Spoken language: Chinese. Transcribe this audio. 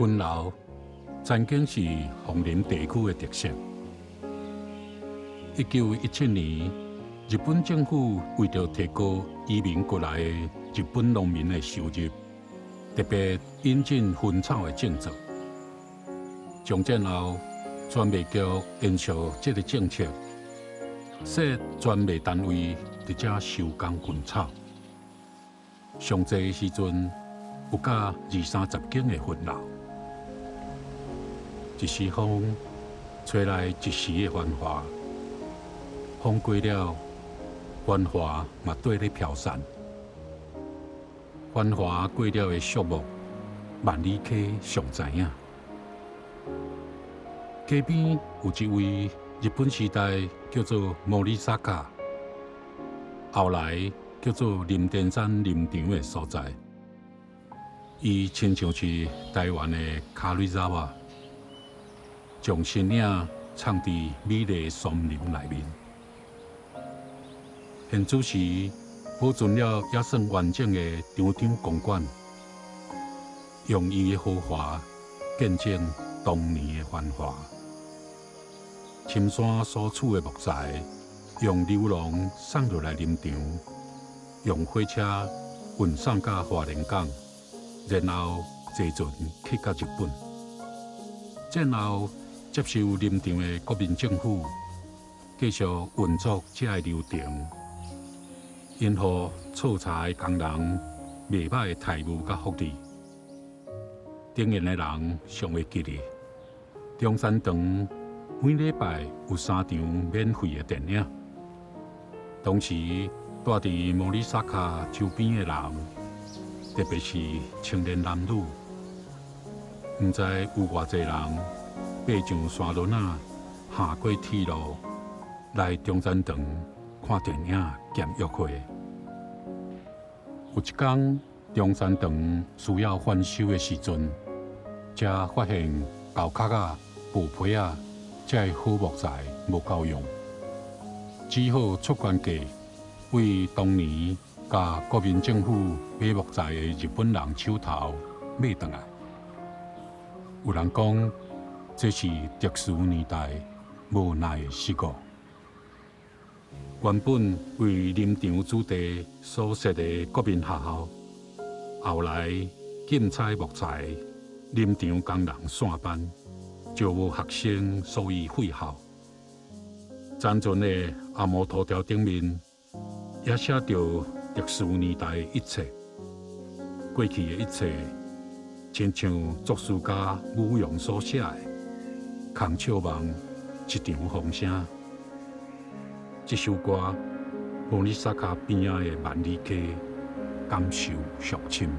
焚窑曾经是枫林地区的特色。1917年，日本政府为了提高移民过来的日本农民的收入，特别引进薰草的种植。从战后，专卖局延续这个政策，设专卖单位伫遮收工薰草。上济时阵有甲20-30间的焚窑，一时风吹来一时的繁华，风过了，繁华嘛跟咧飘散。繁华过了的树木，万里客尚知影。街边有一位日本时代叫做莫里萨卡，后来叫做林田山林场的所在。伊亲像是台湾的卡瑞扎瓦，将身影藏伫美丽的森林内面。现主时保存了也算完整的长场公馆，用伊的豪华见证当年的繁华。深山所处的木材，用流浪送落来林场，用火车运送到花莲港，然后坐船去到日本。战后接受林场的国民政府，继续运作这个流程，因予粗茶的工人袂歹的待遇甲福利。顶沿的人尚会记得，中山堂每礼拜有3场免费的电影。当时住伫莫里萨卡周边的人，特别是青年男女，毋知有偌济人爬上山轮啊，下过铁路来中山堂看电影兼约会。有一天，中山堂需要翻修的时阵，才发现高壳啊、布皮啊，这好木材无够用，只好出关价为当年甲国民政府买木材的日本人手头买回来。有人讲，这是特殊年代无奈的事故。原本为林场主题所设的国民学校，后来禁采木材，林场工人散班，就无学生，所以废校。残存的阿摩土条顶面，也写着特殊年代的一切，过去的一切，亲像作词家武勇所写的“空笑梦，一场风声”。这首歌，莫里萨卡边仔的万里客感受上深。